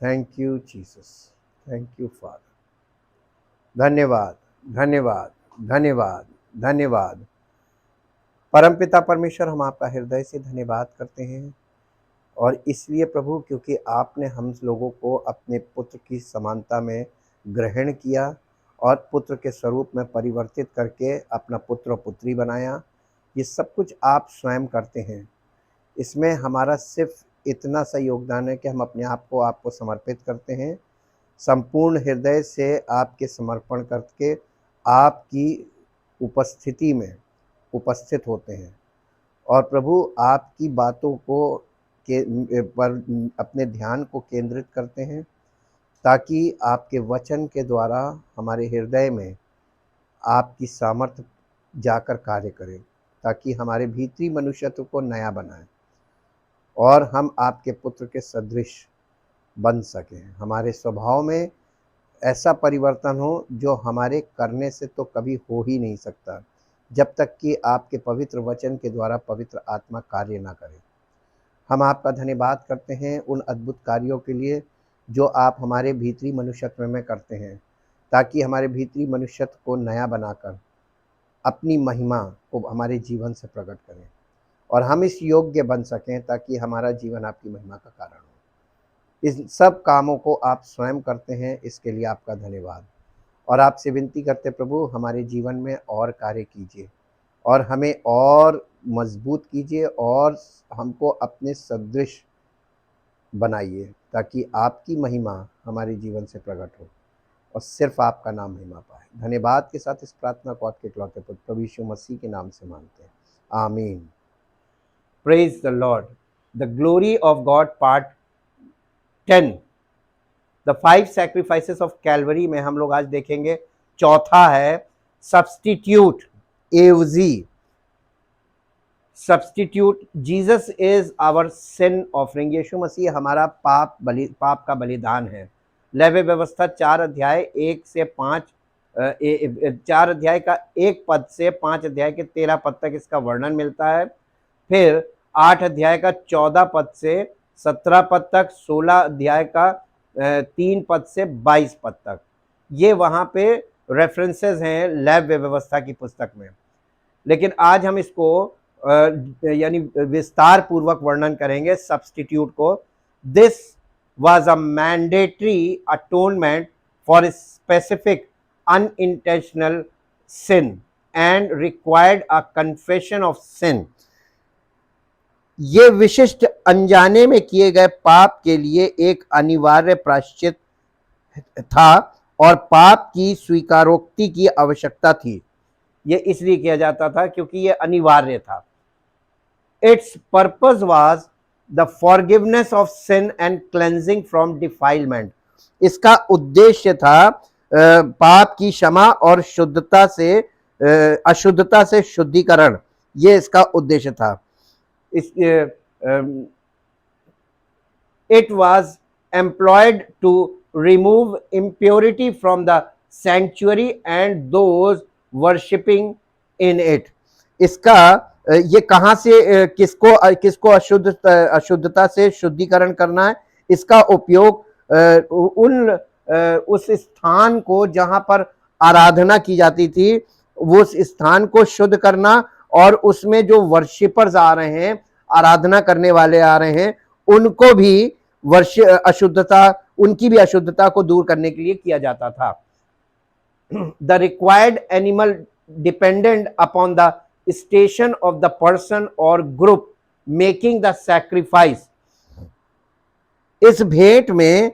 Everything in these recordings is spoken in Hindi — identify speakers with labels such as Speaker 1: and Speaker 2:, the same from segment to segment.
Speaker 1: Thank you Jesus, thank you father. धन्यवाद, धन्यवाद, धन्यवाद, धन्यवाद। परमपिता परमेश्वर, हम आपका हृदय से धन्यवाद करते हैं, और इसलिए प्रभु क्योंकि आपने हम लोगों को अपने पुत्र की समानता में ग्रहण किया और पुत्र के स्वरूप में परिवर्तित करके अपना पुत्र और पुत्री बनाया। ये सब कुछ आप स्वयं करते हैं। इसमें हमारा सिर्फ इतना सा योगदान है कि हम अपने आप को आपको समर्पित करते हैं, संपूर्ण हृदय से आपके समर्पण करके आपकी उपस्थिति में उपस्थित होते हैं, और प्रभु आपकी बातों को के पर अपने ध्यान को केंद्रित करते हैं, ताकि आपके वचन के द्वारा हमारे हृदय में आपकी सामर्थ्य जाकर कार्य करे, ताकि हमारे भीतरी मनुष्यत्व को नया बनाए और हम आपके पुत्र के सदृश बन सकें। हमारे स्वभाव में ऐसा परिवर्तन हो जो हमारे करने से तो कभी हो ही नहीं सकता, जब तक कि आपके पवित्र वचन के द्वारा पवित्र आत्मा कार्य ना करे। हम आपका धन्यवाद करते हैं उन अद्भुत कार्यों के लिए जो आप हमारे भीतरी मनुष्यत्व में करते हैं, ताकि हमारे भीतरी मनुष्यत्व को नया बनाकर अपनी महिमा को हमारे जीवन से प्रकट करें, और हम इस योग्य बन सकें ताकि हमारा जीवन आपकी महिमा का कारण हो। इस सब कामों को आप स्वयं करते हैं, इसके लिए आपका धन्यवाद। और आपसे विनती करते प्रभु, हमारे जीवन में और कार्य कीजिए और हमें और मजबूत कीजिए और हमको अपने सदृश बनाइए, ताकि आपकी महिमा हमारे जीवन से प्रकट हो और सिर्फ आपका नाम महिमा पाए। धन्यवाद के साथ इस प्रार्थना को आपके इकलौते पुत्र प्रभु यीशु मसीह के नाम से मांगते हैं, आमीन। Praise the lord. The glory of God part 10, the 5 sacrifices of Calvary में हम लोग आज देखेंगे चौथा है सब्स्टिट्यूट, एवजी। Substitute, Jesus is our sin offering. यीशु मसीह हमारा पाप का बलिदान है। लेवी व्यवस्था 4 अध्याय 1 से 5, 4 अध्याय का 1 पद से 5 अध्याय के 13 पद तक इसका वर्णन मिलता है। फिर 8 अध्याय का 14 पद से 17 पद तक, 16 अध्याय का 3 पद से 22 पद तक, ये वहां पे रेफरेंसेस हैं लेवी व्यवस्था की पुस्तक में। लेकिन आज हम इसको यानी विस्तार पूर्वक वर्णन करेंगे सब्स्टिट्यूट को। This was a mandatory atonement for a specific unintentional sin and required a confession of sin. ये विशिष्ट अनजाने में किए गए पाप के लिए एक अनिवार्य प्रायश्चित था और पाप की स्वीकारोक्ति की आवश्यकता थी। ये इसलिए किया जाता था क्योंकि ये अनिवार्य था। Its purpose was the forgiveness of sin and cleansing from defilement. इसका उद्देश्य था पाप की क्षमा और शुद्धता से अशुद्धता से शुद्धिकरण, ये इसका उद्देश्य था। It was employed to remove impurity from the sanctuary and those worshipping in it. इसका ये कहाँ से किसको अशुद्धता से शुद्धिकरण करना है? इसका उपयोग उस स्थान को जहां पर आराधना की जाती थी, वो उस स्थान को शुद्ध करना, और उसमें जो वर्शिपर्स आ रहे हैं, आराधना करने वाले आ रहे हैं, उनको भी उनकी भी अशुद्धता को दूर करने के लिए किया जाता था। The required animal dependent upon the station of the person or group making the sacrifice. इस भेंट में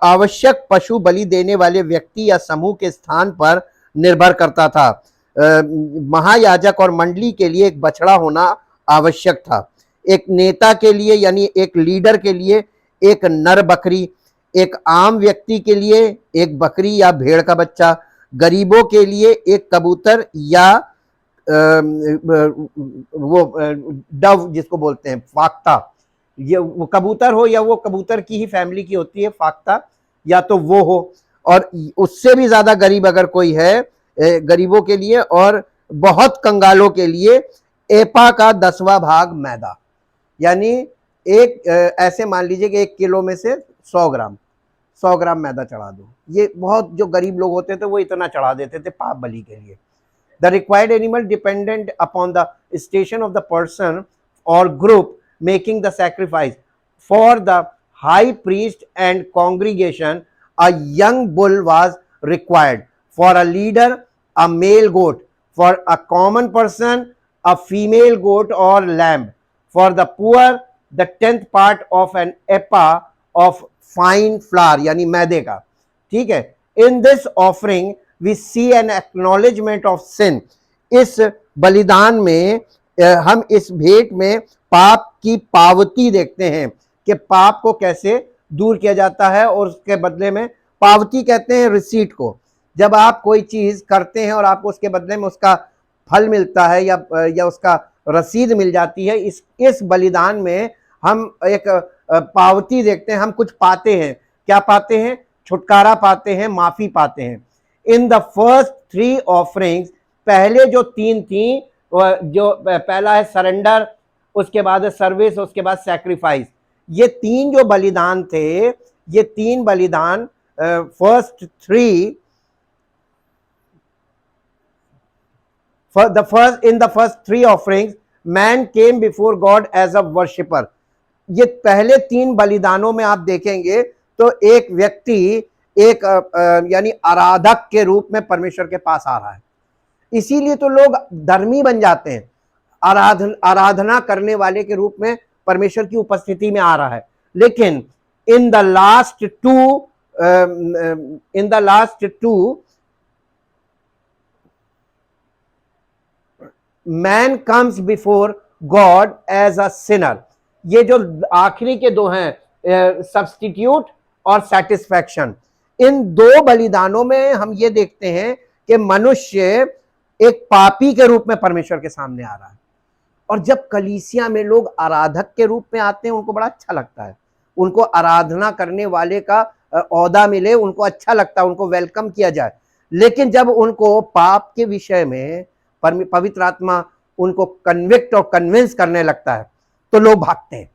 Speaker 1: आवश्यक पशु बलि देने वाले व्यक्ति या समूह के स्थान पर निर्भर करता था। महायाजक और मंडली के लिए एक बछड़ा होना आवश्यक था। एक नेता के लिए यानी एक लीडर के लिए एक नर बकरी, एक आम व्यक्ति के लिए एक बकरी या भेड़ का बच्चा, गरीबों के लिए एक कबूतर या वो डव जिसको बोलते हैं फाख्ता, ये वो कबूतर हो या वो कबूतर की ही फैमिली की होती है फाख्ता, या तो वो हो, और उससे भी ज्यादा गरीब अगर कोई है, गरीबों के लिए और बहुत कंगालों के लिए एपा का 10वां भाग मैदा, यानी एक ऐसे मान लीजिए कि 1 किलो में से 100 ग्राम मैदा चढ़ा दो। ये बहुत जो गरीब लोग होते थे वो इतना चढ़ा देते थे पाप बलि के लिए। The required animal dependent upon the station of the person or group making the sacrifice. For the high priest and congregation, a young bull was required. For a leader, a male goat. For a common person, a female goat or lamb. For the poor, the 10th part of an ephah of fine flour, यानी मैदे का। ठीक है। In this offering we see an acknowledgement of sin. इस बलिदान में हम इस भेंट में पाप की पावती देखते हैं कि पाप को कैसे दूर किया जाता है, और उसके बदले में पावती कहते हैं रिसीट को। जब आप कोई चीज करते हैं और आपको उसके बदले में उसका फल मिलता है या उसका रसीद मिल जाती है, इस बलिदान में हम एक पावती देखते हैं, हम कुछ पाते हैं। क्या पाते हैं? छुटकारा पाते हैं, माफी पाते हैं। इन द फर्स्ट 3 ऑफरिंग्स, पहले जो 3 थी, जो पहला है सरेंडर, उसके बाद है सर्विस, उसके बाद सैक्रिफाइस। ये 3 जो बलिदान थे, ये 3 बलिदान first 3 in the first 3 offerings man came before God as a worshipper. ये पहले 3 बलिदानों में आप देखेंगे तो एक व्यक्ति एक यानी आराधक के रूप में परमेश्वर के पास आ रहा है। इसीलिए तो लोग धर्मी बन जाते हैं, आराधना करने वाले के रूप में परमेश्वर की उपस्थिति में आ रहा है। लेकिन in the last two man comes before God as a sinner. ये जो आखिरी के 2 हैं, सब्स्टिट्यूट और सैटिस्फैक्शन, इन 2 बलिदानों में हम ये देखते हैं कि मनुष्य एक पापी के रूप में परमेश्वर के सामने आ रहा है। और जब कलीसिया में लोग आराधक के रूप में आते हैं, उनको बड़ा अच्छा लगता है, उनको आराधना करने वाले का औहदा मिले, उनको अच्छा लगता है, उनको वेलकम किया जाए। लेकिन जब उनको पाप के विषय में पवित्र आत्मा उनको कन्विक्ट और कन्विंस करने लगता है, तो लोग भागते हैं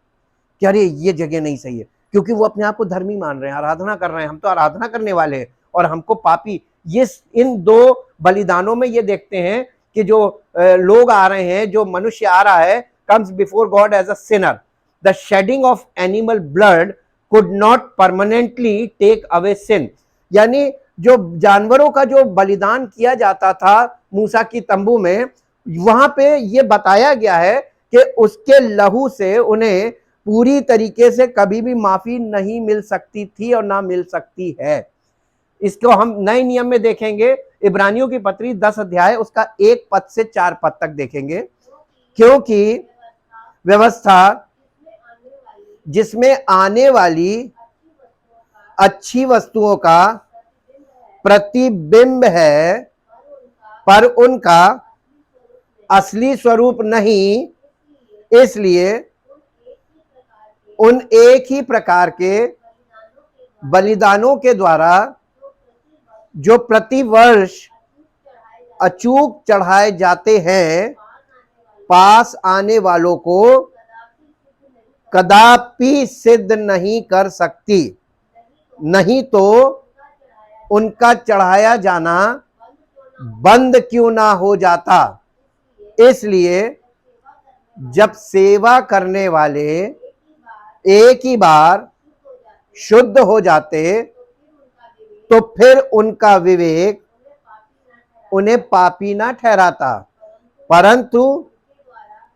Speaker 1: कि अरे ये जगह नहीं सही है, क्योंकि वो अपने आप को धर्मी मान रहे हैं, आराधना कर रहे हैं, हम तो आराधना करने वाले हैं और हमको पापी। ये इन 2 बलिदानों में ये देखते हैं कि जो लोग आ रहे हैं, जो मनुष्य आ रहा है, comes before God as a sinner. The shedding of animal blood could not permanently take away sin. यानी जो जानवरों का जो बलिदान किया जाता था मूसा की तंबू में, वहां पे ये बताया गया है कि उसके लहू से उन्हें पूरी तरीके से कभी भी माफी नहीं मिल सकती थी और ना मिल सकती है। इसको हम नए नियम में देखेंगे, इब्रानियों की पत्री 10 अध्याय उसका 1 पद से 4 पद तक देखेंगे। क्योंकि व्यवस्था जिसमें आने वाली अच्छी वस्तुओं का प्रतिबिंब है, पर उनका असली स्वरूप नहीं, इसलिए उन एक ही प्रकार के बलिदानों के द्वारा जो प्रति वर्ष अचूक चढ़ाए जाते हैं, पास आने वालों को कदापि सिद्ध नहीं कर सकती। नहीं तो उनका चढ़ाया जाना बंद क्यों ना हो जाता। इसलिए जब सेवा करने वाले एक ही बार शुद्ध हो जाते, तो फिर उनका विवेक उन्हें पापी ना ठहराता, परंतु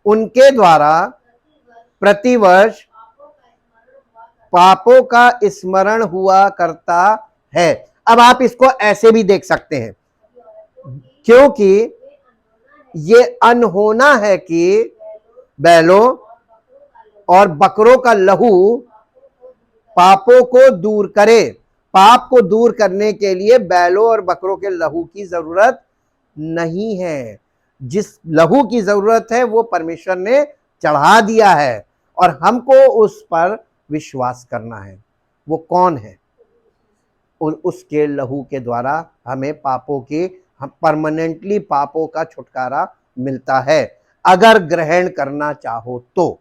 Speaker 1: उनके द्वारा प्रतिवर्ष पापों का स्मरण हुआ करता है। अब आप इसको ऐसे भी देख सकते हैं, क्योंकि ये अनहोना है कि बैलों और बकरों का लहू पापों को दूर करे। पाप को दूर करने के लिए बैलों और बकरों के लहू की जरूरत नहीं है। जिस लहू की जरूरत है वो परमेश्वर ने चढ़ा दिया है, और हमको उस पर विश्वास करना है। वो कौन है? और उसके लहू के द्वारा हमें पापों की, हम परमानेंटली पापों का छुटकारा मिलता है, अगर ग्रहण करना चाहो तो।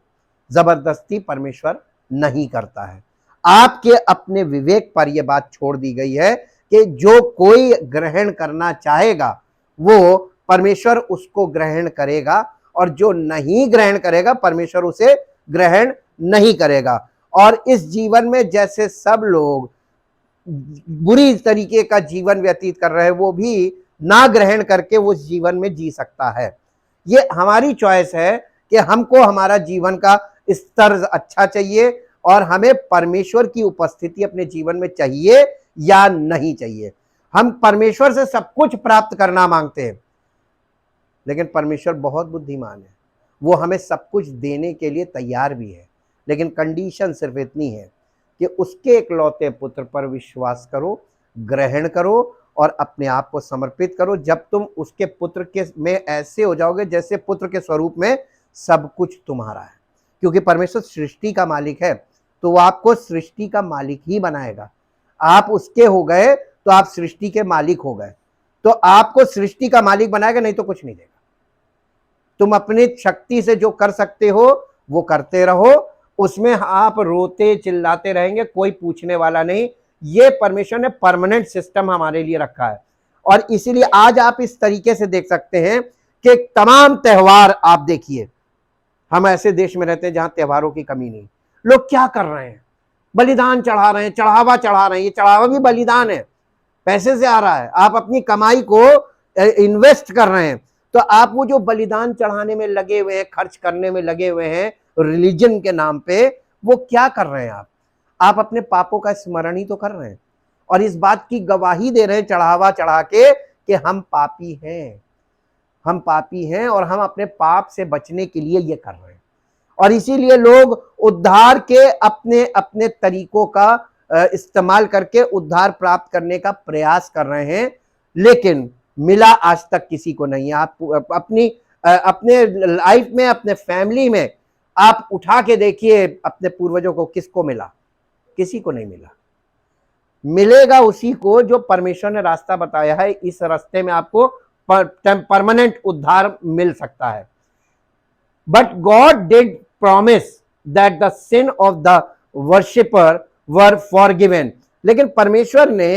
Speaker 1: जबरदस्ती परमेश्वर नहीं करता है। आपके अपने विवेक पर यह बात छोड़ दी गई है कि जो कोई ग्रहण करना चाहेगा वो परमेश्वर उसको ग्रहण करेगा, और जो नहीं ग्रहण करेगा परमेश्वर उसे ग्रहण नहीं करेगा। और इस जीवन में जैसे सब लोग बुरी तरीके का जीवन व्यतीत कर रहे हैं, वो भी ना ग्रहण करके वो जीवन में जी सकता है। ये हमारी चॉइस है कि हमको हमारा जीवन का स्तर अच्छा चाहिए और हमें परमेश्वर की उपस्थिति अपने जीवन में चाहिए या नहीं चाहिए। हम परमेश्वर से सब कुछ प्राप्त करना मांगते हैं, लेकिन परमेश्वर बहुत बुद्धिमान है, वो हमें सब कुछ देने के लिए तैयार भी है, लेकिन कंडीशन सिर्फ इतनी है कि उसके इकलौते पुत्र पर विश्वास करो, ग्रहण करो और अपने आप को समर्पित करो। जब तुम उसके पुत्र के में ऐसे हो जाओगे जैसे पुत्र के स्वरूप में सब कुछ तुम्हारा है, क्योंकि परमेश्वर सृष्टि का मालिक है, तो वो आपको सृष्टि का मालिक ही बनाएगा। आप उसके हो गए तो आप सृष्टि के मालिक हो गए, तो आपको सृष्टि का मालिक बनाएगा, नहीं तो कुछ नहीं देगा। तुम अपनी शक्ति से जो कर सकते हो वो करते रहो, उसमें आप रोते चिल्लाते रहेंगे, कोई पूछने वाला नहीं। ये परमेश्वर ने परमानेंट सिस्टम हमारे लिए रखा है, और इसीलिए आज आप इस तरीके से देख सकते हैं कि तमाम त्योहार आप देखिए, हम ऐसे देश में रहते हैं जहां त्योहारों की कमी नहीं। लोग क्या कर रहे हैं? बलिदान चढ़ा रहे हैं, चढ़ावा चढ़ा रहे हैं। ये चढ़ावा भी बलिदान है, पैसे से आ रहा है, आप अपनी कमाई को इन्वेस्ट कर रहे हैं। तो आप वो जो बलिदान चढ़ाने में लगे हुए हैं, खर्च करने में लगे हुए हैं रिलीजन के नाम पे, वो क्या कर रहे हैं? आप अपने पापों का स्मरण ही तो कर रहे हैं, और इस बात की गवाही दे रहे हैं चढ़ावा चढ़ा के कि हम पापी हैं, हम पापी हैं और हम अपने पाप से बचने के लिए ये कर रहे हैं। और इसीलिए लोग उद्धार के अपने अपने तरीकों का इस्तेमाल करके उद्धार प्राप्त करने का प्रयास कर रहे हैं, लेकिन मिला आज तक किसी को नहीं है। आप अपने लाइफ में, अपने फैमिली में आप उठा के देखिए अपने पूर्वजों को, किसको मिला? किसी को नहीं मिला। मिलेगा उसी को जो परमेश्वर ने रास्ता बताया है। इस रास्ते में आपको परमानेंट उद्धार मिल सकता है। But God did promise that the sin of the worshipper were forgiven. लेकिन परमेश्वर ने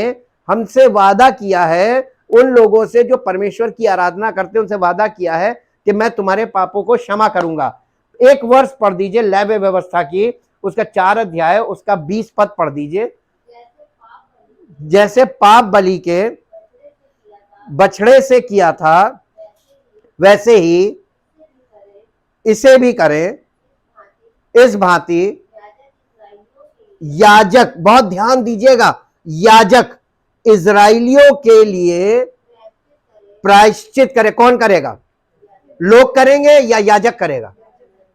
Speaker 1: हमसे वादा किया है, उन लोगों से जो परमेश्वर की आराधना करते हैं, उनसे वादा किया है कि मैं तुम्हारे पापों को क्षमा करूंगा। एक वर्ष पढ़ दीजिए लेवी व्यवस्था की, उसका 4 अध्याय, उसका 20 पद पढ़ दीजिए। जैसे पाप बलि के बछड़े से किया था, वैसे ही इसे भी करें। इस भांति याजक, बहुत ध्यान दीजिएगा, याजक इजराइलियों के लिए प्रायश्चित करे। कौन करेगा? लोग करेंगे या याजक करेगा?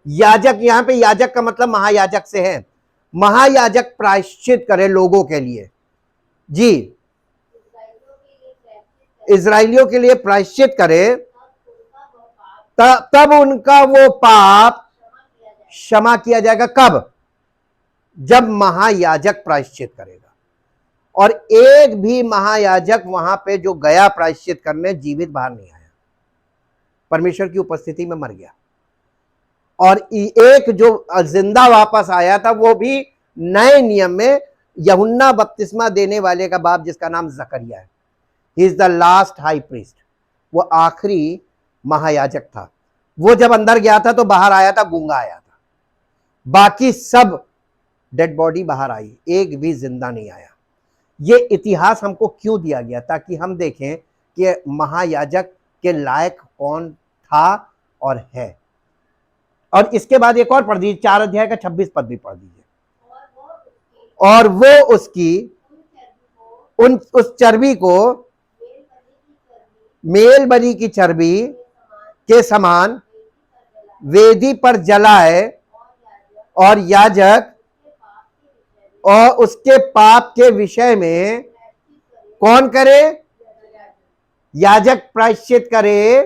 Speaker 1: याजक, यहां पे याजक का मतलब महायाजक से है। महायाजक प्रायश्चित करे लोगों के लिए। जी, इजराइलियों के लिए प्रायश्चित करे, तब उनका वो पाप क्षमा किया जाएगा। कब? जब महायाजक प्रायश्चित करेगा। और एक भी महायाजक वहां पे जो गया प्रायश्चित करने, जीवित बाहर नहीं आया, परमेश्वर की उपस्थिति में मर गया। और एक जो जिंदा वापस आया था, वो भी नए नियम में यूहन्ना बपतिस्मा देने वाले का बाप, जिसका नाम जकरिया है। He is the last high priest, वो आखिरी महायाजक था। वो जब अंदर गया था तो बाहर आया था, गूंगा आया था। बाकी सब डेड बॉडी बाहर आई, एक भी जिंदा नहीं आया। ये इतिहास हमको क्यों दिया गया? ताकि हम देखें कि महायाजक के लायक कौन था और है। और इसके बाद एक और पढ़ दीजिए, 4 अध्याय का 26 पद भी पढ़ दीजिए। और वो उसकी उस चर्बी को मेल बलि की चर्बी के समान वेदी पर जलाए, और याजक और उसके पाप के विषय में कौन करे? याजक प्रायश्चित करे,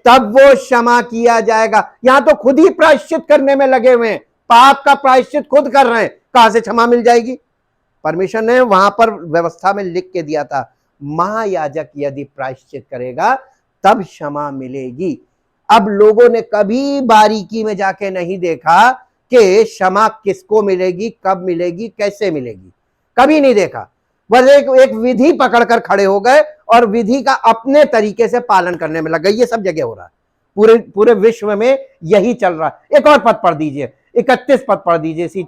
Speaker 1: तब वो क्षमा किया जाएगा। यहां तो खुद ही प्रायश्चित करने में लगे हुए हैं, पाप का प्रायश्चित खुद कर रहे हैं, कहां से क्षमा मिल जाएगी? परमेश्वर ने वहां पर व्यवस्था में लिख के दिया था, महायाजक यदि प्रायश्चित करेगा तब क्षमा मिलेगी। अब लोगों ने कभी बारीकी में जाके नहीं देखा कि क्षमा किसको मिलेगी, कब मिलेगी, कैसे मिलेगी, कभी नहीं देखा। बस एक विधि पकड़कर खड़े हो गए और विधि का अपने तरीके से पालन करने में लग गए। ये सब जगह हो रहा है, पूरे पूरे विश्व में यही चल रहा है। एक और पद पढ़ दीजिए, 31 पद पढ़ दीजिए इसी।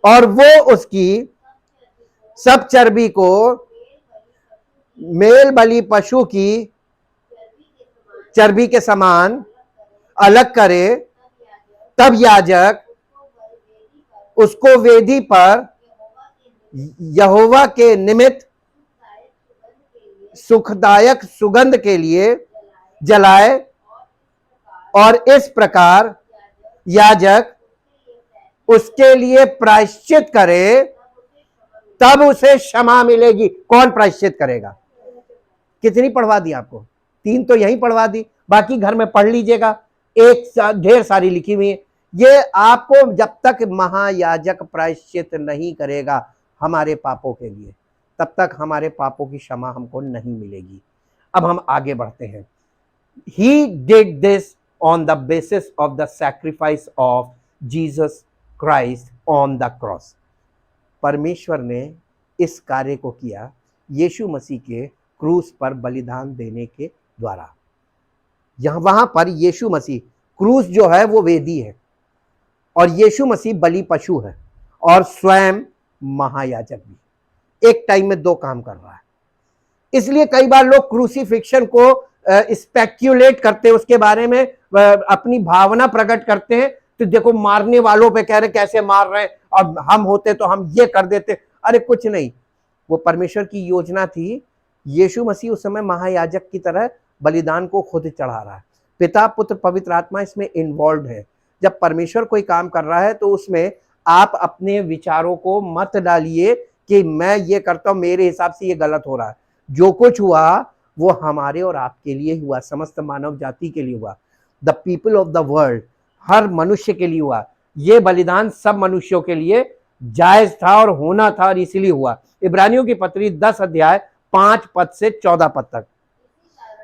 Speaker 1: और वो उसकी सब चर्बी को मेल बलि पशु की चर्बी के समान अलग करे, तब याजक उसको वेदी पर यहोवा के निमित्त सुखदायक सुगंध के लिए जलाए, और इस प्रकार याजक उसके लिए प्रायश्चित करे, तब उसे क्षमा मिलेगी। कौन प्रायश्चित करेगा? कितनी पढ़वा दी आपको? 3 तो यही पढ़वा दी, बाकी घर में पढ़ लीजिएगा, एक ढेर सारी लिखी हुई है। ये आपको जब तक महायाजक प्रायश्चित नहीं करेगा हमारे पापों के लिए, तब तक हमारे पापों की क्षमा हमको नहीं मिलेगी। अब हम आगे बढ़ते हैं। He did this on the basis of the sacrifice of Jesus Christ on the cross. परमेश्वर ने इस कार्य को किया यीशु मसीह के क्रूस पर बलिदान देने के द्वारा। यहां वहां पर यीशु मसीह, क्रूस जो है वो वेदी है और यीशु मसीह बलि पशु है और स्वयं महायाजक भी। एक टाइम में 2 काम कर रहा है। इसलिए कई बार लोग क्रूसीफिक्शन को स्पेक्यूलेट करते हैं, उसके बारे में अपनी भावना प्रकट करते हैं। तो देखो मारने वालों पे कह रहे कैसे मार रहे हैं, अब हम होते तो हम ये कर देते। अरे कुछ नहीं, वो परमेश्वर की योजना थी। यीशु मसीह उस समय महायाजक की तरह बलिदान को खुद चढ़ा रहा है। पिता, पुत्र, पवित्र आत्मा इसमें इन्वॉल्व है। जब परमेश्वर कोई काम कर रहा है तो उसमें आप अपने विचारों को मत डालिए कि मैं ये करता हूं, मेरे हिसाब से ये गलत हो रहा है। जो कुछ हुआ वो हमारे और आपके लिए हुआ, समस्त मानव जाति के लिए हुआ, the people of the world, हर मनुष्य के लिए हुआ। ये बलिदान सब मनुष्यों के लिए जायज था और होना था और इसीलिए हुआ। इब्रानियों की पत्री 10 अध्याय 5 पद से 14 पद तक।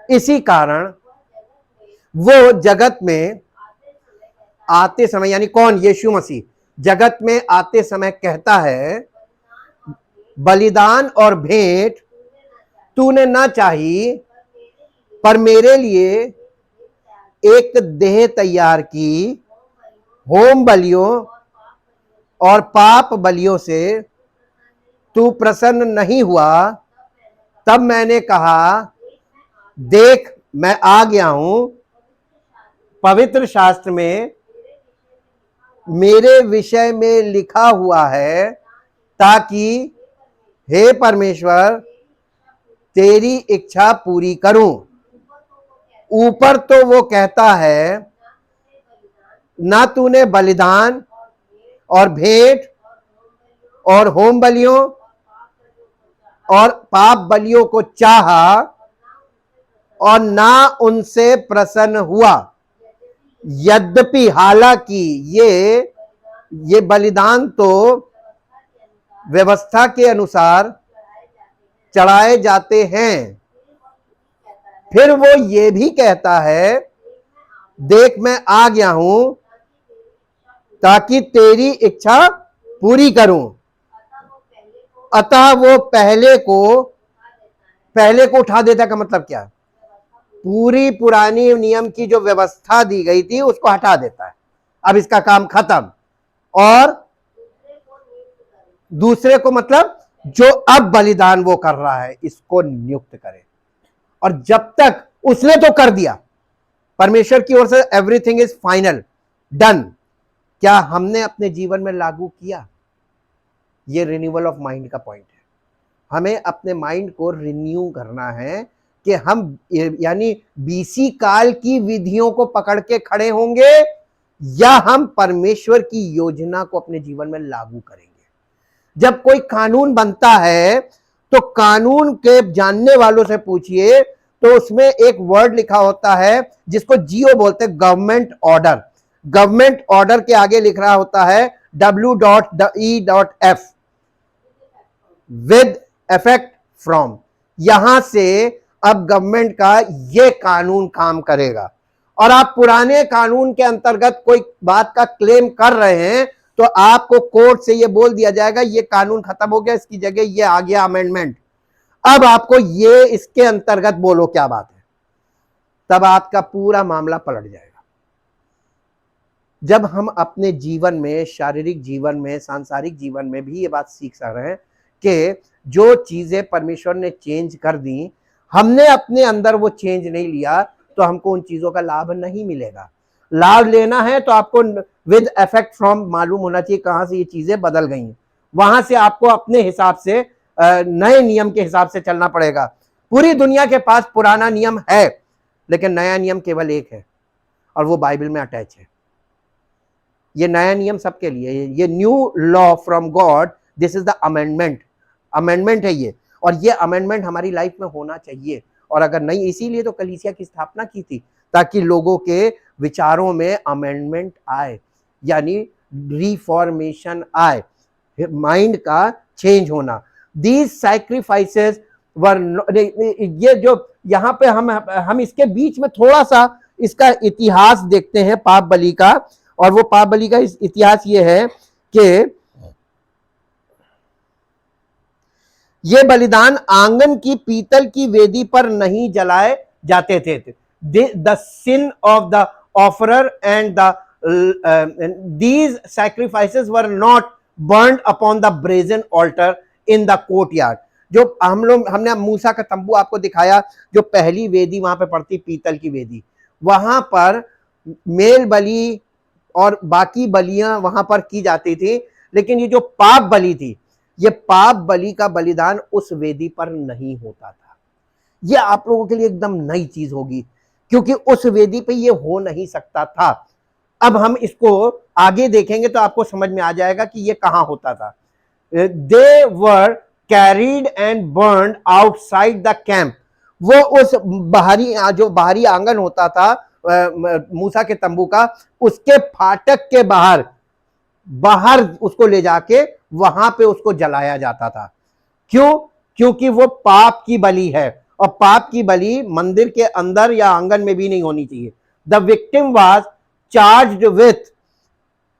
Speaker 1: इसी कारण वो जगत में आते समय, यानी कौन? यीशु मसीह जगत में आते समय कहता है, बलिदान और भेंट तूने ना चाही, पर मेरे लिए एक देह तैयार की, होम बलियों और पाप बलियों से तू प्रसन्न नहीं हुआ। तब मैंने कहा, देख मैं आ गया हूं। पवित्र शास्त्र में मेरे विषय में लिखा हुआ है, ताकि हे परमेश्वर तेरी इच्छा पूरी करूं। ऊपर तो वो कहता है, ना तूने बलिदान और भेंट और होम बलियों और पाप बलियों को चाहा और ना उनसे प्रसन्न हुआ। यद्यपि, हालांकि ये बलिदान तो व्यवस्था के अनुसार चढ़ाए जाते हैं। फिर वो ये भी कहता है, देख मैं आ गया हूं ताकि तेरी इच्छा पूरी करूं। अतः वो पहले को उठा देता का मतलब क्या? पूरी पुरानी नियम की जो व्यवस्था दी गई थी उसको हटा देता है। अब इसका काम खत्म। और दूसरे को, मतलब जो अब बलिदान वो कर रहा है, इसको नियुक्त करे। और जब तक उसने तो कर दिया, परमेश्वर की ओर से एवरीथिंग इज फाइनल, डन। क्या हमने अपने जीवन में लागू किया? ये रिन्यूअल ऑफ माइंड का पॉइंट है। हमें अपने माइंड को रिन्यू करना है कि हम यानी बीसी काल की विधियों को पकड़ के खड़े होंगे या हम परमेश्वर की योजना को अपने जीवन में लागू करेंगे। जब कोई कानून बनता है तो कानून के जानने वालों से पूछिए, तो उसमें एक वर्ड लिखा होता है जिसको जीओ बोलते हैं, गवर्नमेंट ऑर्डर। गवर्नमेंट ऑर्डर के आगे लिख रहा होता है W.E.F, विद इफेक्ट फ्रॉम। यहां से अब गवर्नमेंट का ये कानून काम करेगा और आप पुराने कानून के अंतर्गत कोई बात का क्लेम कर रहे हैं तो आपको कोर्ट से ये बोल दिया जाएगा ये कानून खत्म हो गया, इसकी जगह ये आ गया अमेंडमेंट, अब आपको ये इसके अंतर्गत बोलो क्या बात है, तब आपका पूरा मामला पलट जाएगा। जब हम अपने जीवन में, शारीरिक जीवन में, सांसारिक जीवन में भी ये बात सीख सक रहे हैं कि जो चीजें परमेश्वर ने चेंज कर दी, हमने अपने अंदर वो चेंज नहीं लिया तो हमको उन चीजों का लाभ नहीं मिलेगा। लाभ लेना है तो आपको विद इफेक्ट फ्रॉम मालूम होना चाहिए कहां से ये चीजें बदल गई हैं, वहां से आपको अपने हिसाब से नए नियम के हिसाब से चलना पड़ेगा। पूरी दुनिया के पास पुराना नियम है लेकिन नया नियम केवल एक है और वो बाइबल में अटैच है। ये नया नियम सबके लिए, ये new law from God, this is the amendment है ये, और ये अमेंडमेंट हमारी लाइफ में होना चाहिए। और अगर नहीं, इसीलिए तो कलीसिया की स्थापना की थी ताकि लोगों के विचारों में अमेंडमेंट आए, यानी रिफॉर्मेशन आए, माइंड का चेंज होना। दीज सैक्रिफाइसेस वर, ये जो यहाँ पे हम इसके बीच में थोड़ा सा इसका इतिहास देखते हैं पाप बलि का, और वो पाप बलि का इतिहास ये है कि ये बलिदान आंगन की पीतल की वेदी पर नहीं जलाए जाते थे। The sin of the offerer and these sacrifices were not burned upon the brazen altar in the courtyard. जो हमने मूसा का तंबू आपको दिखाया, जो पहली वेदी वहां पे पड़ती, पीतल की वेदी, वहां पर मेल बलि और बाकी बलियां वहां पर की जाती थी, लेकिन ये जो पाप बलि थी, ये पाप बलि का बलिदान उस वेदी पर नहीं होता था। ये आप लोगों के लिए एकदम नई चीज होगी क्योंकि उस वेदी पे ये हो नहीं सकता था। अब हम इसको आगे देखेंगे तो आपको समझ में आ जाएगा कि ये कहां होता था। They were carried and burned outside the camp. वो उस बाहरी, जो बाहरी आंगन होता था मूसा के तंबू का, उसके फाटक के बाहर उसको ले जाके वहां पे उसको जलाया जाता था। क्यों? क्योंकि वो पाप की बलि है, और पाप की बलि मंदिर के अंदर या आंगन में भी नहीं होनी चाहिए। The victim was charged with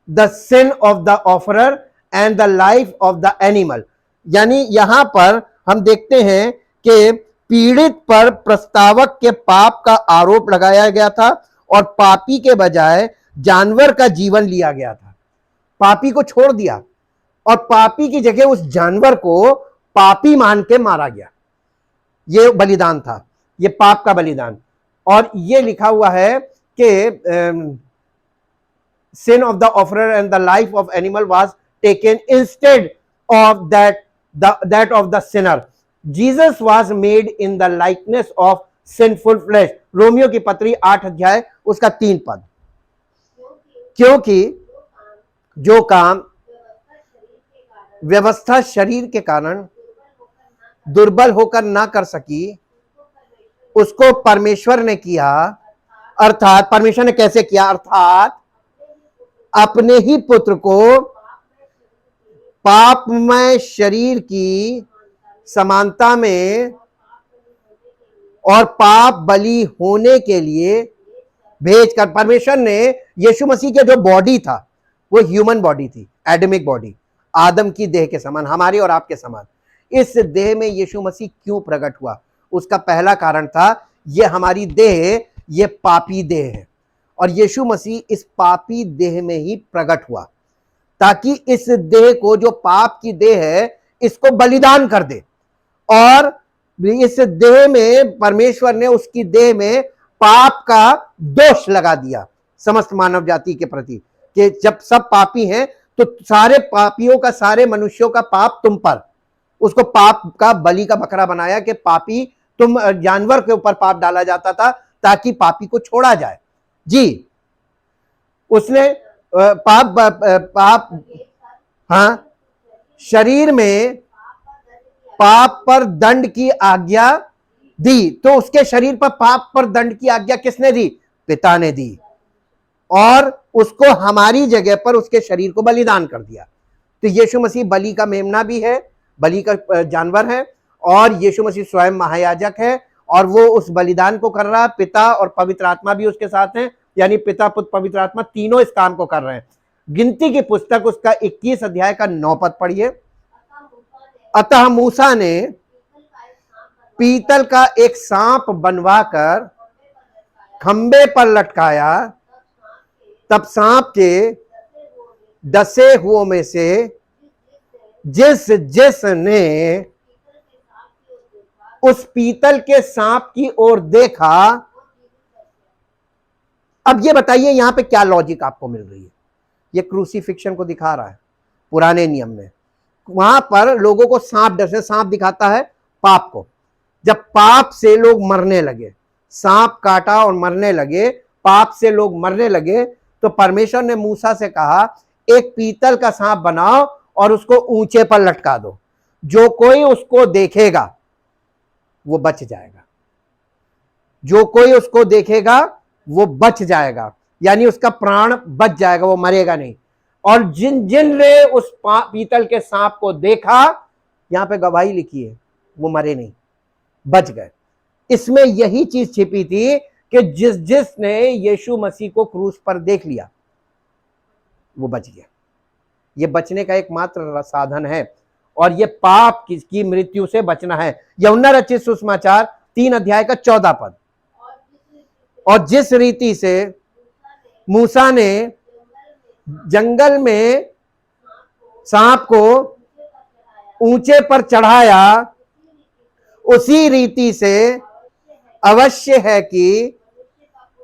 Speaker 1: the sin of the offerer and the life of the animal. यानी यहां पर हम देखते हैं कि पीड़ित पर प्रस्तावक के पाप का आरोप लगाया गया था और पापी के बजाय जानवर का जीवन लिया गया था। पापी को छोड़ दिया और पापी की जगह उस जानवर को पापी मान के मारा गया। ये बलिदान था, ये पाप का बलिदान। और ये लिखा हुआ है कि sin of the offerer and the life of animal was taken instead of that of the sinner. Jesus was made in the likeness of sinful flesh. Romeo की पत्री 8 अध्याय उसका 3 पद। क्योंकि जो काम व्यवस्था शरीर के कारण दुर्बल होकर ना कर सकी, उसको परमेश्वर ने किया। अर्थात परमेश्वर ने कैसे किया? अर्थात अपने ही पुत्र को पापमय शरीर की समानता में और पाप बलि होने के लिए भेजकर, परमेश्वर ने यीशु मसीह के जो बॉडी था वो ह्यूमन बॉडी थी, एडमिक बॉडी, आदम की देह के समान, हमारी और आपके समान। इस देह में यीशु मसीह क्यों प्रकट हुआ? उसका पहला कारण था ये हमारी देह, ये पापी देह है, और यीशु मसीह इस पापी देह में ही प्रकट हुआ ताकि इस देह को, जो पाप की देह है, इसको बलिदान कर दे। और इस देह में परमेश्वर ने, उसकी देह में पाप का दोष लगा दिया समस्त मानव जाति के प्रति, कि जब सब पापी हैं तो सारे पापियों का, सारे मनुष्यों का पाप तुम पर, उसको पाप का बलि का बकरा बनाया कि पापी, तुम जानवर के ऊपर पाप डाला जाता था ताकि पापी को छोड़ा जाए। जी, उसने पाप हाँ, शरीर में पाप पर दंड की आज्ञा दी। तो उसके शरीर पर पाप पर दंड की आज्ञा किसने दी? पिता ने दी, और उसको हमारी जगह पर उसके शरीर को बलिदान कर दिया। तो यीशु मसीह बलि का मेमना भी है, बलि का जानवर है, और यीशु मसीह स्वयं महायाजक है, और वो उस बलिदान को कर रहा है। पिता और पवित्र आत्मा भी उसके साथ हैं, यानी पिता पुत्र पवित्र आत्मा तीनों इस काम को कर रहे हैं। गिनती की पुस्तक उसका 21 अध्याय का 9 पद पढ़िए। अतः मूसा ने पीतल का एक सांप बनवाकर खंबे पर लटकाया, तब सांप के डसे हुओं में से जिस जिसने उस पीतल के सांप की ओर देखा। अब ये बताइए यहां पे क्या लॉजिक आपको मिल रही है? ये क्रूसीफिक्शन को दिखा रहा है। पुराने नियम में वहां पर लोगों को सांप डसे, सांप दिखाता है पाप को। जब पाप से लोग मरने लगे, सांप काटा और मरने लगे, पाप से लोग मरने लगे, तो परमेश्वर ने मूसा से कहा एक पीतल का सांप बनाओ और उसको ऊंचे पर लटका दो, जो कोई उसको देखेगा वो बच जाएगा। जो कोई उसको देखेगा वो बच जाएगा, यानी उसका प्राण बच जाएगा, वो मरेगा नहीं। और जिन जिन ने उस पीतल के सांप को देखा, यहां पे गवाही लिखी है, वो मरे नहीं, बच गए। इसमें यही चीज छिपी थी कि जिस जिसने यीशु मसीह को क्रूस पर देख लिया वो बच गया। ये बचने का एकमात्र साधन है, और ये पाप की मृत्यु से बचना है। यूहन्ना रचित सुसमाचार 3 अध्याय का 14 पद। और जिस रीति से मूसा ने जंगल में सांप को ऊंचे पर चढ़ाया, उसी रीति से अवश्य है कि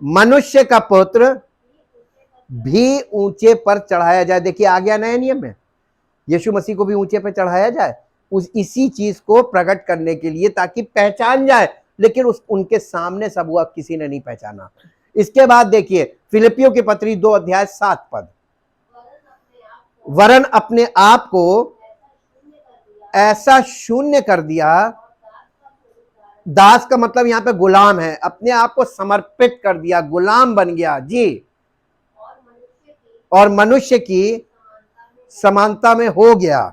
Speaker 1: मनुष्य का पुत्र भी ऊंचे पर चढ़ाया जाए। देखिए आ गया नए नियम में, यीशु मसीह को भी ऊंचे पर चढ़ाया जाए, इसी चीज को प्रकट करने के लिए, ताकि पहचान जाए। लेकिन उनके सामने सब हुआ, किसी ने नहीं पहचाना। इसके बाद देखिए फिलिपियों की पत्री 2 अध्याय 7 पद। वरन अपने आप को ऐसा शून्य कर दिया, दास का मतलब यहां पे गुलाम है, अपने आप को समर्पित कर दिया, गुलाम बन गया जी, और मनुष्य की समानता में हो गया।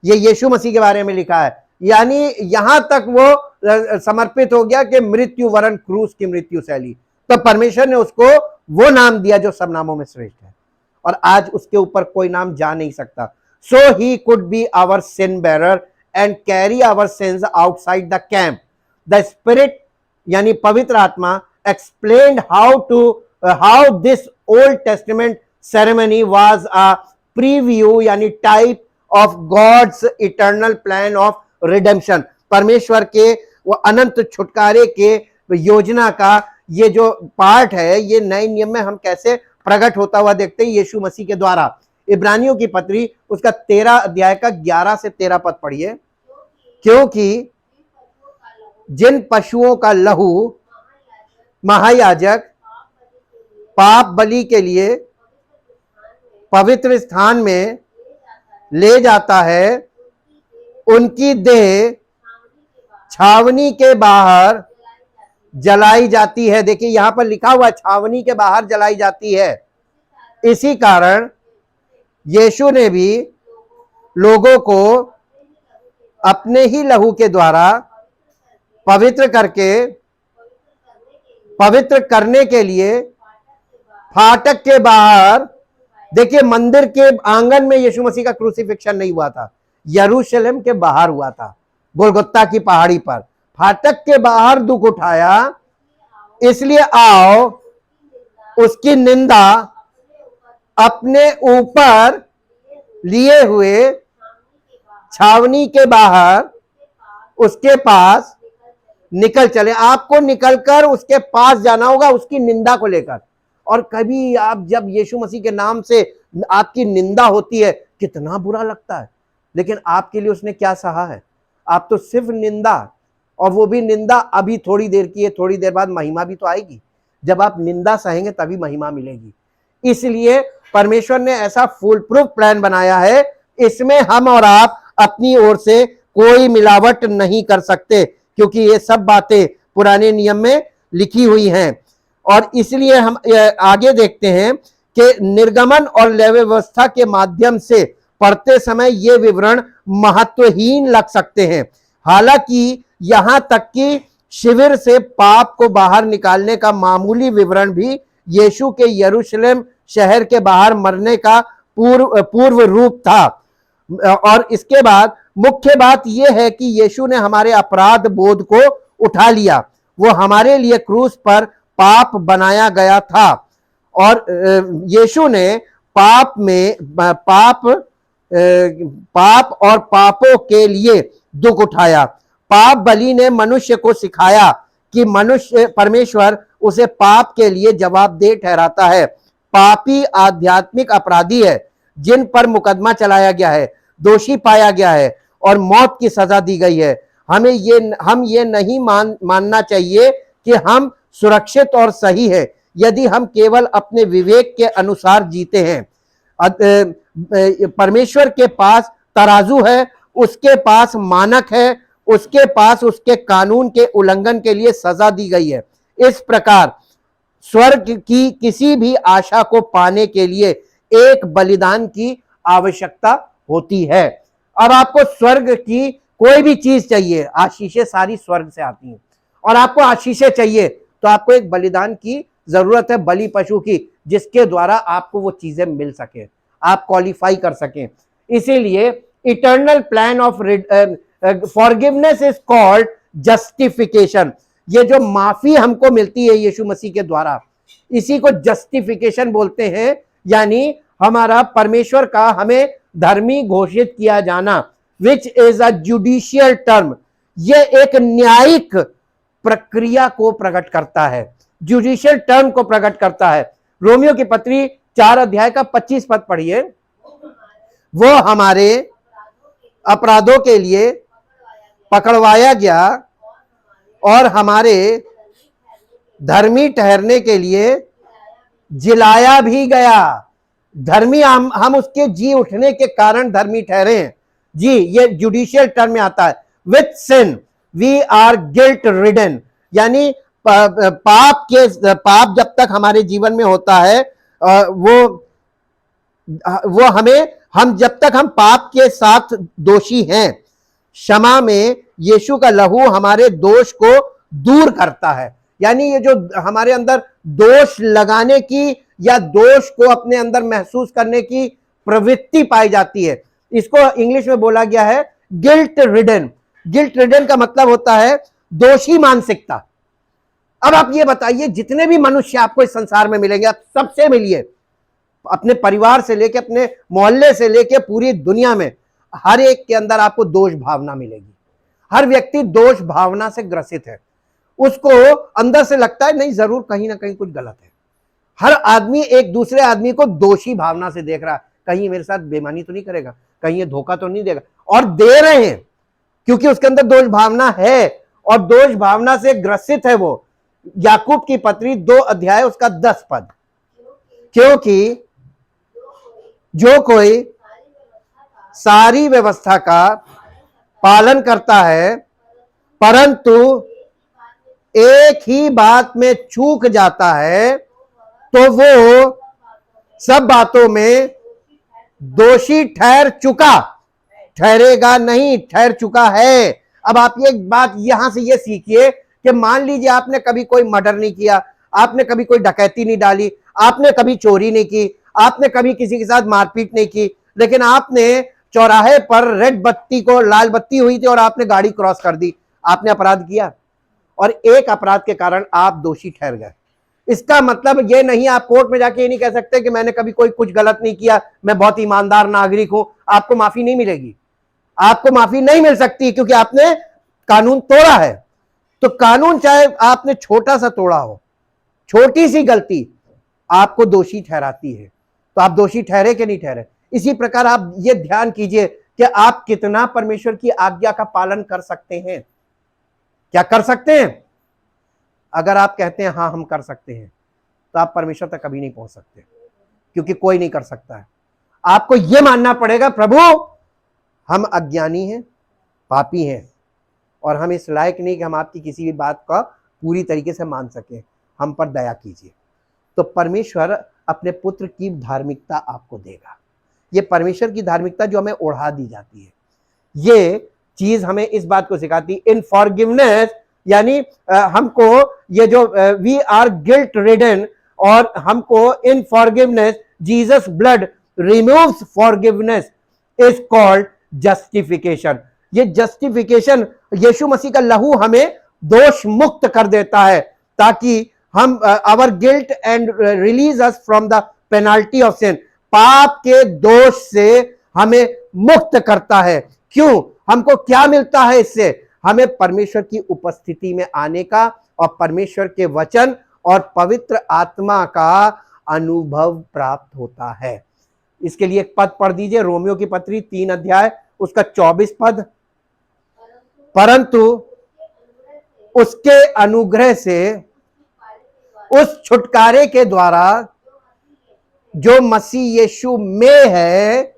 Speaker 1: ये यीशु मसीह के बारे में लिखा है, यानी यहां तक वो समर्पित हो गया कि मृत्यु वरन क्रूस की मृत्यु शैली। तो परमेश्वर ने उसको वो नाम दिया जो सब नामों में श्रेष्ठ है, और आज उसके ऊपर कोई नाम जा नहीं सकता। So he could be our sin bearer and carry our sins outside the camp. The spirit यानी पवित्र आत्मा explained how this old testament ceremony was a preview, यानी type of God's eternal plan of redemption. परमेश्वर के वो अनंत छुटकारे के योजना का ये जो पार्ट है, ये नए नियम में हम कैसे प्रकट होता हुआ देखते हैं यीशु मसीह के द्वारा। इब्रानियों की पत्री उसका 13 अध्याय का 11 से 13 पद पढ़िए। क्योंकि जिन पशुओं का लहू महायाजक पाप बलि के लिए पवित्र स्थान में ले जाता है, उनकी देह छावनी के बाहर जलाई जाती है। देखिए यहां पर लिखा हुआ छावनी के बाहर जलाई जाती है। इसी कारण यीशु ने भी लोगों को अपने ही लहू के द्वारा पवित्र करने के लिए फाटक के बाहर, देखिए मंदिर के आंगन में यीशु मसीह का क्रूसिफिक्शन नहीं हुआ था, यरूशलेम के बाहर हुआ था, गोलगोत्ता की पहाड़ी पर। फाटक के बाहर दुख उठाया, इसलिए आओ उसकी निंदा अपने ऊपर लिए हुए छावनी के बाहर उसके पास निकल चले। आपको निकलकर उसके पास जाना होगा उसकी निंदा को लेकर। और कभी आप जब यीशु मसीह के नाम से आपकी निंदा होती है, कितना बुरा लगता है, लेकिन आपके लिए उसने क्या सहा है? आप तो सिर्फ निंदा, और वो भी निंदा अभी थोड़ी देर की है, थोड़ी देर बाद महिमा भी तो आएगी। जब आप निंदा सहेंगे तभी महिमा मिलेगी। इसलिए परमेश्वर ने ऐसा फुल प्रूफ प्लान बनाया है, इसमें हम और आप अपनी ओर से कोई मिलावट नहीं कर सकते, क्योंकि ये सब बातें पुराने नियम में लिखी हुई हैं। और इसलिए हम आगे देखते हैं कि निर्गमन और लेवी व्यवस्था के माध्यम से पढ़ते समय ये विवरण महत्वहीन लग सकते हैं। हालांकि यहां तक कि शिविर से पाप को बाहर निकालने का मामूली विवरण भी यीशु के यरूशलेम शहर के बाहर मरने का पूर्व रूप था। और इसके बाद मुख्य बात यह है कि यीशु ने हमारे अपराध बोध को उठा लिया। वो हमारे लिए क्रूस पर पाप बनाया गया था और यीशु ने पाप और पापों के लिए दुख उठाया। पाप बलि ने मनुष्य को सिखाया कि परमेश्वर उसे पाप के लिए जवाबदेह ठहराता है। पापी आध्यात्मिक अपराधी है जिन पर मुकदमा चलाया गया है, दोषी पाया गया है और मौत की सजा दी गई है। हम ये नहीं मानना चाहिए कि हम सुरक्षित और सही है यदि हम केवल अपने विवेक के अनुसार जीते हैं। परमेश्वर के पास तराजू है, उसके पास मानक है, उसके पास उसके कानून के उल्लंघन के लिए सजा दी गई है। इस प्रकार स्वर्ग की किसी भी आशा को पाने के लिए एक बलिदान की आवश्यकता होती है। अब आपको स्वर्ग की कोई भी चीज चाहिए, आशीषें सारी स्वर्ग से आती हैं, और आपको आशीषें चाहिए तो आपको एक बलिदान की जरूरत है, बलि पशु की, जिसके द्वारा आपको वो चीजें मिल सके, आप क्वालिफाई कर सकें। इसीलिए eternal plan of forgiveness is called justification. ये जो माफी हमको मिलती है यीशु मसीह के द्वारा, इसी को जस्टिफिकेशन बोलते हैं, यानी हमारा परमेश्वर का हमें धर्मी घोषित किया जाना, which is a judicial term. ये एक न्यायिक प्रक्रिया को प्रकट करता है, जुडिशियल टर्म को प्रकट करता है। रोमियो की पत्री 4 अध्याय का 25 पद पढ़िए। वो हमारे अपराधों के लिए पकड़वाया गया और हमारे धर्मी ठहरने के लिए जिलाया भी गया। धर्मी हम उसके जी उठने के कारण धर्मी ठहरे हैं। जी, ये जुडिशियल टर्म में आता है। With sin we are guilt ridden, यानी पाप जब तक हमारे जीवन में होता है, वो हम जब तक हम पाप के साथ दोषी हैं, क्षमा में यीशु का लहू हमारे दोष को दूर करता है। यानी ये जो हमारे अंदर दोष लगाने की या दोष को अपने अंदर महसूस करने की प्रवृत्ति पाई जाती है, इसको इंग्लिश में बोला गया है गिल्ट रिडन। गिल्ट रिडन का मतलब होता है दोषी मानसिकता। अब आप ये बताइए, जितने भी मनुष्य आपको इस संसार में मिलेंगे, आप सबसे मिलिए, अपने परिवार से लेके, अपने मोहल्ले से लेके पूरी दुनिया में, हर एक के अंदर आपको दोष भावना मिलेगी। हर व्यक्ति दोष भावना से ग्रसित है। उसको अंदर से लगता है नहीं, जरूर कहीं ना कहीं कुछ गलत है। हर आदमी एक दूसरे आदमी को दोषी भावना से देख रहा है, कहीं मेरे साथ बेईमानी तो नहीं करेगा, कहीं ये धोखा तो नहीं देगा, और दे रहे हैं क्योंकि उसके अंदर दोष भावना है और दोष भावना से ग्रसित है वो। याकूब की पत्री 2 अध्याय उसका 10 पद, क्योंकि जो कोई सारी व्यवस्था का पालन करता है परंतु एक ही बात में चूक जाता है, तो वो सब बातों में दोषी ठहरेगा नहीं, ठहर चुका है। अब आप ये बात यहां से ये सीखिए कि मान लीजिए आपने कभी कोई मर्डर नहीं किया, आपने कभी कोई डकैती नहीं डाली, आपने कभी चोरी नहीं की, आपने कभी किसी के साथ मारपीट नहीं की, लेकिन आपने चौराहे पर रेड बत्ती को लाल बत्ती हुई थी और आपने गाड़ी क्रॉस कर दी, आपने अपराध किया और एक अपराध के कारण आप दोषी ठहर गए। इसका मतलब ये नहीं, आप कोर्ट में जाके ये नहीं कह सकते कि मैंने कभी कोई कुछ गलत नहीं किया, मैं बहुत ईमानदार नागरिक हूं। आपको माफी नहीं मिलेगी, आपको माफी नहीं मिल सकती, क्योंकि आपने कानून तोड़ा है। तो कानून चाहे आपने छोटा सा तोड़ा हो, छोटी सी गलती आपको दोषी ठहराती है। तो आप दोषी ठहरे कि नहीं ठहरे? इसी प्रकार आप ये ध्यान कीजिए कि आप कितना परमेश्वर की आज्ञा का पालन कर सकते हैं। क्या कर सकते हैं? अगर आप कहते हैं हाँ हम कर सकते हैं, तो आप परमेश्वर तक कभी नहीं पहुंच सकते, क्योंकि कोई नहीं कर सकता है। आपको यह मानना पड़ेगा, प्रभु हम अज्ञानी हैं, पापी हैं, और हम इस लायक नहीं कि हम आपकी किसी भी बात का पूरी तरीके से मान सकें, हम पर दया कीजिए। तो परमेश्वर अपने पुत्र की धार्मिकता आपको देगा। ये परमेश्वर की धार्मिकता जो हमें ओढ़ा दी जाती है, ये चीज हमें इस बात को सिखाती, इन फॉरगिवनेस यानी हमको ये जो वी आर गिल्ट रिडन और हमको in forgiveness Jesus blood removes forgiveness is called justification. ये जस्टिफिकेशन, यीशु मसीह का लहू हमें दोष मुक्त कर देता है ताकि हम our guilt and release us from the penalty of sin, पाप के दोष से हमें मुक्त करता है। क्यों? हमको क्या मिलता है इससे? हमें परमेश्वर की उपस्थिति में आने का और परमेश्वर के वचन और पवित्र आत्मा का अनुभव प्राप्त होता है। इसके लिए एक पद पढ़ दीजिए, रोमियो की पत्री 3 अध्याय उसका 24 पद। परंतु उसके अनुग्रह से, उस छुटकारे के द्वारा जो मसीह यीशु में है,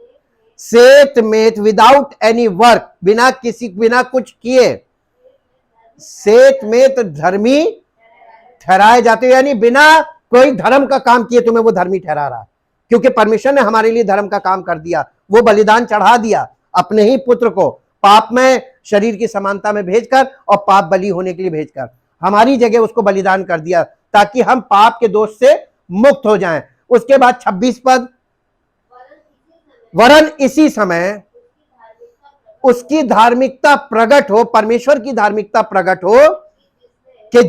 Speaker 1: सेत मेत विदाउट एनी वर्क, बिना कुछ किए सेत मेत धर्मी ठहराए जाते, यानी बिना कोई धर्म का काम किए तुम्हें वो धर्मी ठहरा रहा है, क्योंकि परमेश्वर ने हमारे लिए धर्म का काम कर दिया। वो बलिदान चढ़ा दिया अपने ही पुत्र को पाप में शरीर की समानता में भेजकर और पाप बलि होने के लिए भेजकर हमारी जगह उसको बलिदान कर दिया ताकि हम पाप के दोष से मुक्त हो जाएं। उसके बाद 26 पद, वरन इसी समय उसकी धार्मिकता प्रकट हो, परमेश्वर की धार्मिकता प्रकट हो कि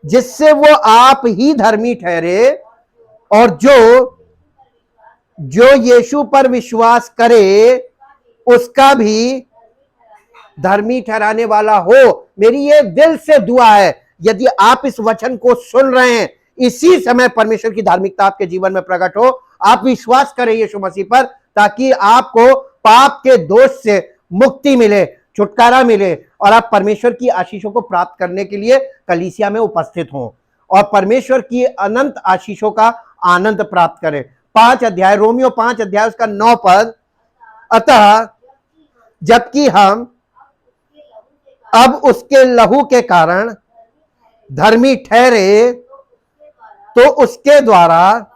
Speaker 1: जिससे वो आप ही धर्मी ठहरे और जो यीशु पर विश्वास करे उसका भी धर्मी ठहराने वाला हो। मेरी ये दिल से दुआ है, यदि आप इस वचन को सुन रहे हैं, इसी समय परमेश्वर की धार्मिकता आपके जीवन में प्रकट हो। आप विश्वास करें यीशु मसीह पर ताकि आपको पाप के दोष से मुक्ति मिले, छुटकारा मिले और आप परमेश्वर की आशीषों को प्राप्त करने के लिए कलीसिया में उपस्थित हों और परमेश्वर की अनंत आशीषों का आनंद प्राप्त करें। 5 अध्याय, रोमियो 5 अध्याय उसका 9 पद, अतः जबकि हम अब उसके लहू के कारण धर्मी ठहरे, तो उसके द्वारा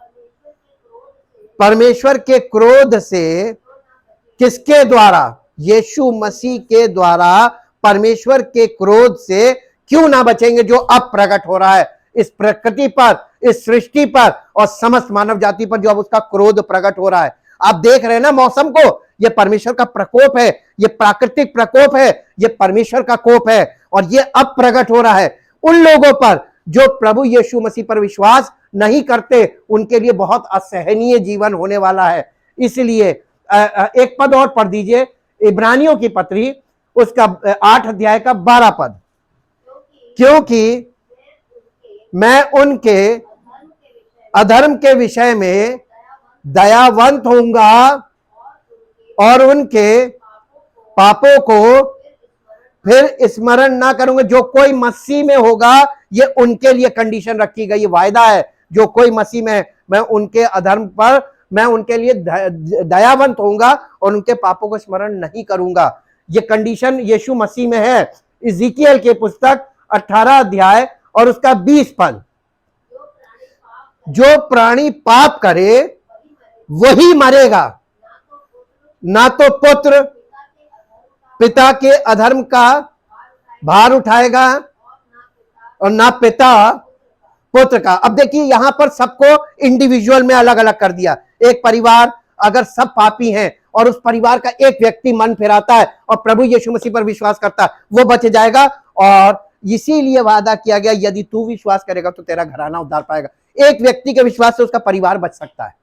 Speaker 1: परमेश्वर के क्रोध से, किसके द्वारा? यीशु मसीह के द्वारा परमेश्वर के क्रोध से क्यों ना बचेंगे, जो अब प्रकट हो रहा है इस प्रकृति पर, इस सृष्टि पर और समस्त मानव जाति पर, जो अब उसका क्रोध प्रकट हो रहा है। आप देख रहे हैं ना मौसम को, ये परमेश्वर का प्रकोप है, ये प्राकृतिक प्रकोप है, ये परमेश्वर का कोप है और ये अब प्रकट हो रहा है उन लोगों पर जो प्रभु यीशु मसीह पर विश्वास नहीं करते। उनके लिए बहुत असहनीय जीवन होने वाला है। इसलिए एक पद और पढ़ दीजिए, इब्रानियों की पत्री उसका 8 अध्याय का 12 पद, क्योंकि मैं उनके अधर्म के विषय में दयावंत होऊंगा और उनके पापों को फिर स्मरण ना करूंगा। जो कोई मसीह में होगा, ये उनके लिए कंडीशन रखी गई, वायदा है, जो कोई मसीह में, मैं उनके अधर्म पर, मैं उनके लिए दयावंत होऊंगा और उनके पापों को स्मरण नहीं करूंगा। ये कंडीशन यीशु मसीह में है। इज़िकियल की पुस्तक 18 अध्याय और उसका 20 पद, जो प्राणी पाप करे वही मरेगा, ना तो पुत्र पिता के अधर्म का भार उठाएगा और ना पिता पुत्र का। अब देखिए यहां पर सबको इंडिविजुअल में अलग अलग कर दिया। एक परिवार अगर सब पापी हैं और उस परिवार का एक व्यक्ति मन फिराता है और प्रभु यीशु मसीह पर विश्वास करता है, वो बच जाएगा। और इसीलिए वादा किया गया, यदि तू विश्वास करेगा तो तेरा घराना उद्धार पाएगा। एक व्यक्ति के विश्वास से उसका परिवार बच सकता है,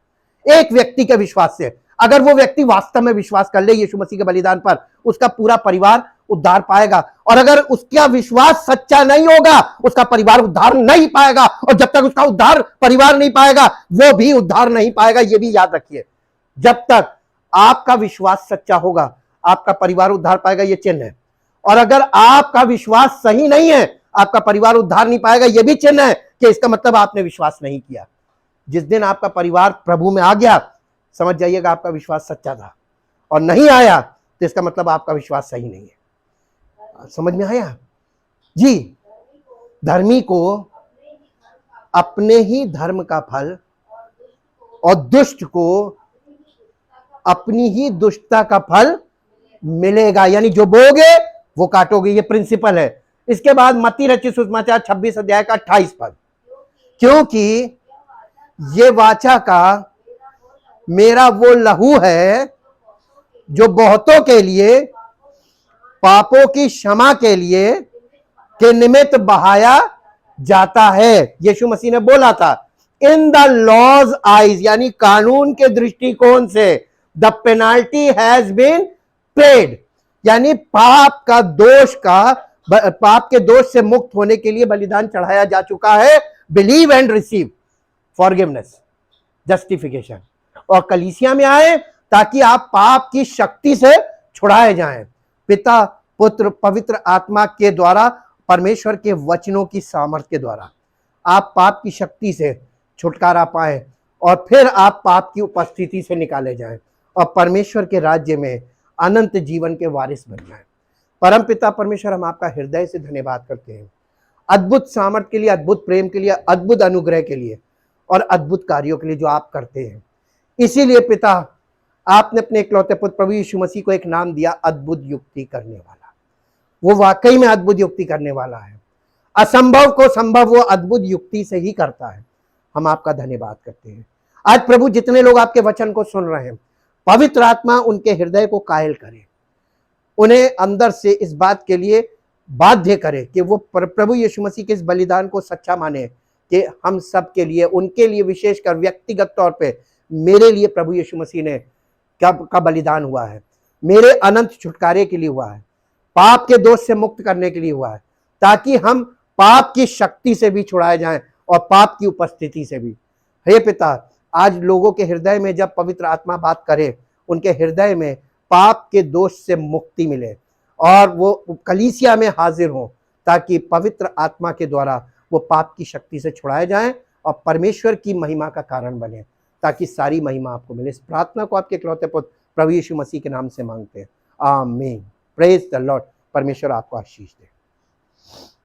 Speaker 1: एक व्यक्ति के विश्वास से। अगर वो व्यक्ति वास्तव में विश्वास कर ले यीशु मसीह के बलिदान पर, उसका पूरा परिवार उद्धार पाएगा। और अगर उसका विश्वास सच्चा नहीं होगा, उसका परिवार उद्धार नहीं पाएगा। और जब तक उसका उद्धार परिवार नहीं पाएगा, वो भी उद्धार नहीं पाएगा। ये भी याद रखिए, जब तक आपका विश्वास सच्चा होगा, आपका परिवार उद्धार पाएगा, ये चिन्ह है। और अगर आपका विश्वास सही नहीं है, आपका परिवार उद्धार नहीं पाएगा, ये भी चिन्ह है कि इसका मतलब आपने विश्वास नहीं किया। जिस दिन आपका परिवार प्रभु में आ गया, समझ जाइएगा आपका विश्वास सच्चा था। और नहीं आया तो इसका मतलब आपका विश्वास सही नहीं है। समझ में आया जी? धर्मी को अपने ही धर्म का फल और दुष्ट को अपनी ही दुष्टता का फल मिलेगा। यानी जो बोगे वो काटोगे, ये प्रिंसिपल है। इसके बाद मत्ती रचित सुसमाचार 26 अध्याय का 28 पद, क्योंकि ये वाचा का मेरा वो लहू है जो बहुतों के लिए पापों की क्षमा के लिए के निमित्त बहाया जाता है। यीशु मसीह ने बोला था, इन द लॉज आईज, यानी कानून के दृष्टिकोण से, the penalty has been paid, यानी पाप के दोष से मुक्त होने के लिए बलिदान चढ़ाया जा चुका है। Believe and receive forgiveness, justification, और कलीसिया में आए ताकि आप पाप की शक्ति से छुड़ाए जाएं, पिता पुत्र पवित्र आत्मा के द्वारा, परमेश्वर के वचनों की सामर्थ्य के द्वारा आप पाप की शक्ति से छुटकारा पाए और फिर आप पाप की उपस्थिति से निकाले जाएं और परमेश्वर के राज्य में अनंत जीवन के वारिस बन जाएं। परम पिता परमेश्वर, हम आपका हृदय से धन्यवाद करते हैं अद्भुत सामर्थ्य के लिए, अद्भुत प्रेम के लिए, अद्भुत अनुग्रह के लिए और अद्भुत कार्यों के लिए जो आप करते हैं। इसीलिए पिता, आपने अपने इकलौते पुत्र प्रभु यीशु मसीह को एक नाम दिया, अद्भुत युक्ति करने वाला। वो वाकई में अद्भुत युक्ति करने वाला है। असंभव को संभव वो अद्भुत युक्ति से ही करता है। हम आपका धन्यवाद करते हैं। आज प्रभु, जितने लोग आपके वचन को सुन रहे हैं, पवित्र आत्मा उनके हृदय को कायल करे, उन्हें अंदर से इस बात के लिए बाध्य करे कि वो प्रभु यीशु मसीह के इस बलिदान को सच्चा माने कि हम सब के लिए, उनके लिए विशेषकर व्यक्तिगत तौर पे, मेरे लिए प्रभु यीशु मसीह ने का बलिदान हुआ है, मेरे अनंत छुटकारे के लिए हुआ है, पाप के दोष से मुक्त करने के लिए हुआ है, ताकि हम पाप की शक्ति से भी छुड़ाए जाएं और पाप की उपस्थिति से भी। हे पिता, आज लोगों के हृदय में जब पवित्र आत्मा बात करे, उनके हृदय में पाप के दोष से मुक्ति मिले और वो कलीसिया में हाजिर हों, ताकि पवित्र आत्मा के द्वारा वो पाप की शक्ति से छुड़ाए जाएं और परमेश्वर की महिमा का कारण बने, ताकि सारी महिमा आपको मिले। इस प्रार्थना को आपके इकलौते पुत्र प्रभु यीशु मसीह के नाम से मांगते हैं, आमीन। Praise the Lord. परमेश्वर आपको आशीष दे।